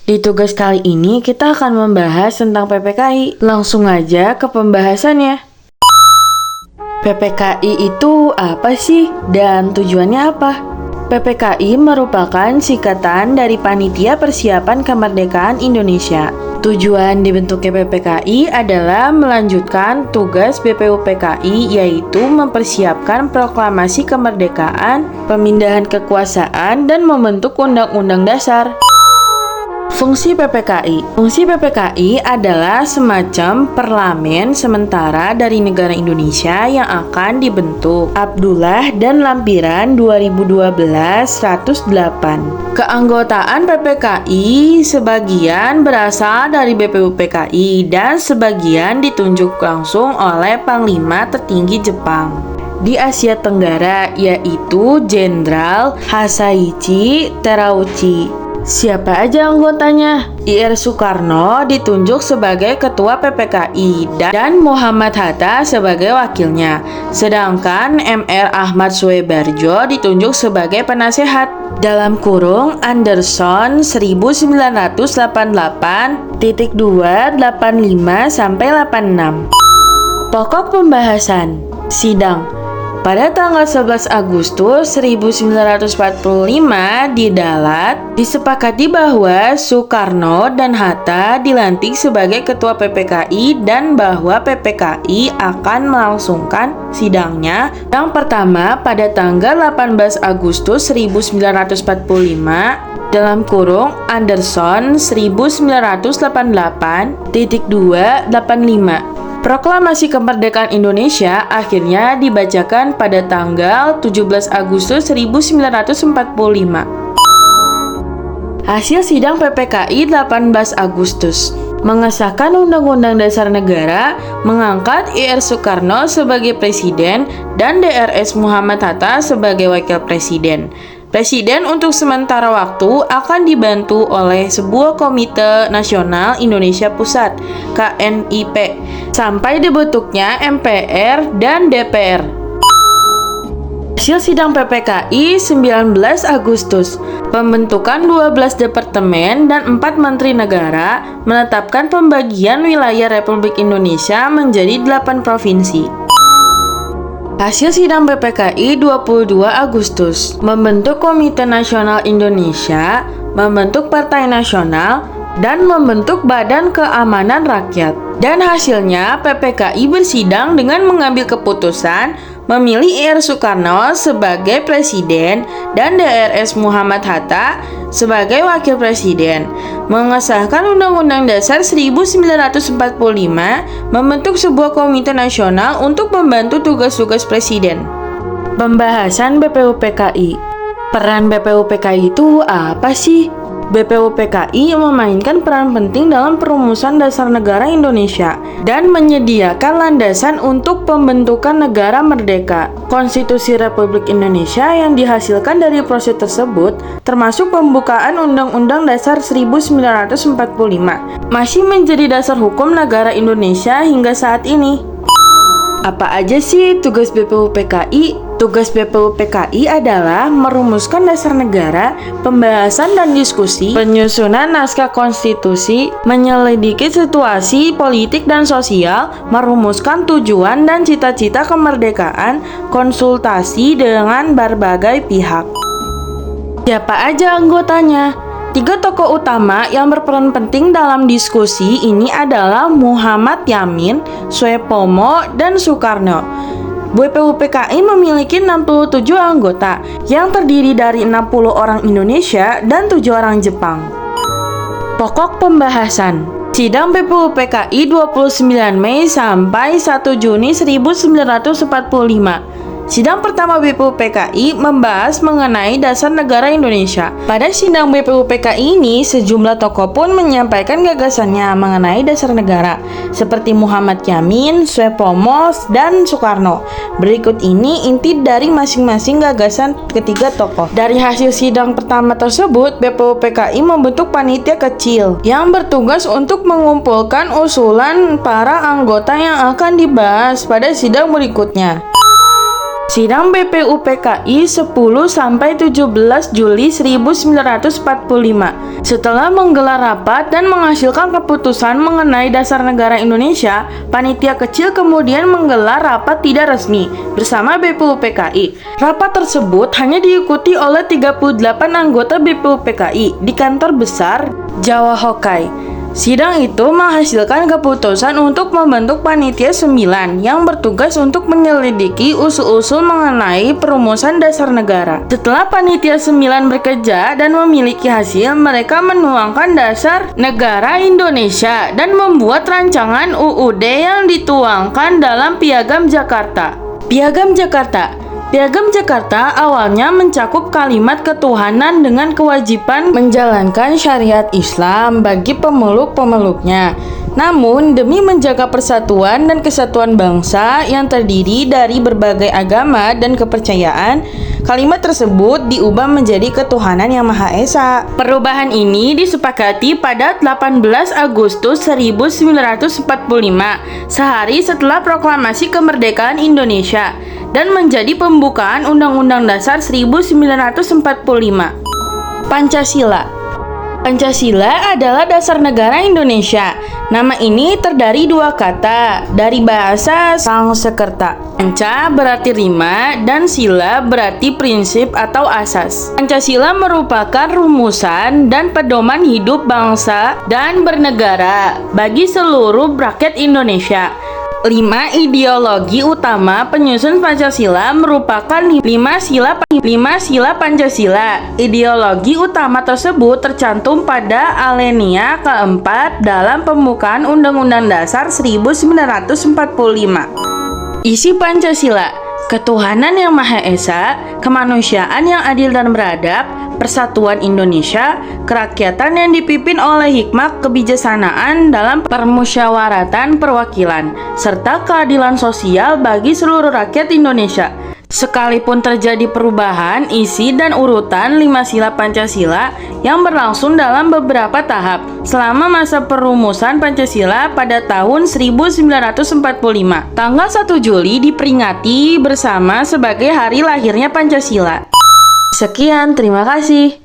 Di tugas kali ini kita akan membahas tentang PPKI. Langsung aja ke pembahasannya. PPKI itu apa sih dan tujuannya apa? PPKI merupakan singkatan dari Panitia Persiapan Kemerdekaan Indonesia. Tujuan dibentuknya PPKI adalah melanjutkan tugas BPUPKI, yaitu mempersiapkan proklamasi kemerdekaan, pemindahan kekuasaan, dan membentuk Undang-Undang Dasar. Fungsi PPKI adalah semacam parlemen sementara dari negara Indonesia yang akan dibentuk. Abdullah dan Lampiran 2012-108. Keanggotaan PPKI sebagian berasal dari BPUPKI dan sebagian ditunjuk langsung oleh Panglima Tertinggi Jepang di Asia Tenggara, yaitu Jenderal Hisaichi Terauchi. Siapa aja anggotanya? Ir Soekarno ditunjuk sebagai ketua PPKI dan Muhammad Hatta sebagai wakilnya. Sedangkan Mr. Ahmad Suebarjo ditunjuk sebagai penasehat. Dalam kurung Anderson 1988.285-86. Pokok pembahasan sidang. Pada tanggal 11 Agustus 1945 di Dalat, disepakati bahwa Soekarno dan Hatta dilantik sebagai ketua PPKI dan bahwa PPKI akan melangsungkan sidangnya yang pertama pada tanggal 18 Agustus 1945 dalam kurung Anderson 1988.285. Proklamasi Kemerdekaan Indonesia akhirnya dibacakan pada tanggal 17 Agustus 1945. Hasil sidang PPKI 18 Agustus mengesahkan Undang-Undang Dasar Negara, mengangkat Ir Soekarno sebagai Presiden dan Drs Muhammad Hatta sebagai Wakil Presiden. Presiden untuk sementara waktu akan dibantu oleh sebuah Komite Nasional Indonesia Pusat (KNIP) sampai dibentuknya MPR dan DPR. Hasil sidang PPKI 19 Agustus. Pembentukan 12 departemen dan 4 menteri negara menetapkan pembagian wilayah Republik Indonesia menjadi 8 provinsi. Hasil sidang PPKI 22 Agustus. Membentuk Komite Nasional Indonesia, membentuk Partai Nasional, dan membentuk Badan Keamanan Rakyat. Dan hasilnya PPKI bersidang dengan mengambil keputusan memilih Ir Soekarno sebagai Presiden dan Drs Muhammad Hatta sebagai Wakil Presiden, mengesahkan Undang-Undang Dasar 1945, membentuk sebuah komite nasional untuk membantu tugas-tugas Presiden. Pembahasan BPUPKI. Peran BPUPKI itu apa sih? BPUPKI memainkan peran penting dalam perumusan dasar negara Indonesia dan menyediakan landasan untuk pembentukan negara merdeka. Konstitusi Republik Indonesia yang dihasilkan dari proses tersebut, termasuk pembukaan Undang-Undang Dasar 1945, masih menjadi dasar hukum negara Indonesia hingga saat ini. Apa aja sih tugas BPUPKI? Tugas BPUPKI adalah merumuskan dasar negara, pembahasan dan diskusi, penyusunan naskah konstitusi, menyelidiki situasi politik dan sosial, merumuskan tujuan dan cita-cita kemerdekaan, konsultasi dengan berbagai pihak. Siapa aja anggotanya? 3 tokoh utama yang berperan penting dalam diskusi ini adalah Muhammad Yamin, Soepomo, dan Soekarno. BPUPKI memiliki 67 anggota yang terdiri dari 60 orang Indonesia dan 7 orang Jepang. Pokok pembahasan. Sidang BPUPKI 29 Mei sampai 1 Juni 1945. Sidang pertama BPUPKI membahas mengenai dasar negara Indonesia. Pada sidang BPUPKI ini, sejumlah tokoh pun menyampaikan gagasannya mengenai dasar negara, seperti Muhammad Yamin, Soepomo, dan Soekarno. Berikut ini inti dari masing-masing gagasan ketiga tokoh. Dari hasil sidang pertama tersebut, BPUPKI membentuk panitia kecil yang bertugas untuk mengumpulkan usulan para anggota yang akan dibahas pada sidang berikutnya. Sidang BPUPKI 10-17 Juli 1945. Setelah menggelar rapat dan menghasilkan keputusan mengenai dasar negara Indonesia, panitia kecil kemudian menggelar rapat tidak resmi bersama BPUPKI. Rapat tersebut hanya diikuti oleh 38 anggota BPUPKI di kantor besar Jawa Hokai. Sidang itu menghasilkan keputusan untuk membentuk Panitia 9 yang bertugas untuk menyelidiki usul-usul mengenai perumusan dasar negara. Setelah Panitia 9 bekerja dan memiliki hasil, mereka menuangkan dasar negara Indonesia dan membuat rancangan UUD yang dituangkan dalam Piagam Jakarta. Piagam Jakarta awalnya mencakup kalimat ketuhanan dengan kewajiban menjalankan syariat Islam bagi pemeluk-pemeluknya. Namun, demi menjaga persatuan dan kesatuan bangsa yang terdiri dari berbagai agama dan kepercayaan, kalimat tersebut diubah menjadi ketuhanan yang Maha Esa. Perubahan ini disepakati pada 18 Agustus 1945, sehari setelah proklamasi kemerdekaan Indonesia, dan menjadi pembukaan Undang-Undang Dasar 1945. Pancasila adalah dasar negara Indonesia. Nama ini terdiri dua kata dari bahasa Sanskerta. Panca berarti 5 dan sila berarti prinsip atau asas. Pancasila merupakan rumusan dan pedoman hidup bangsa dan bernegara bagi seluruh rakyat Indonesia. 5 ideologi utama penyusun Pancasila merupakan 5 sila Pancasila. Ideologi utama tersebut tercantum pada alinea keempat dalam pembukaan Undang-Undang Dasar 1945. Isi Pancasila: ketuhanan yang Maha Esa, kemanusiaan yang adil dan beradab, persatuan Indonesia, kerakyatan yang dipimpin oleh hikmah kebijaksanaan dalam permusyawaratan perwakilan, serta keadilan sosial bagi seluruh rakyat Indonesia. Sekalipun terjadi perubahan isi dan urutan 5 sila Pancasila yang berlangsung dalam beberapa tahap selama masa perumusan Pancasila pada tahun 1945, tanggal 1 Juli diperingati bersama sebagai hari lahirnya Pancasila. Sekian, terima kasih.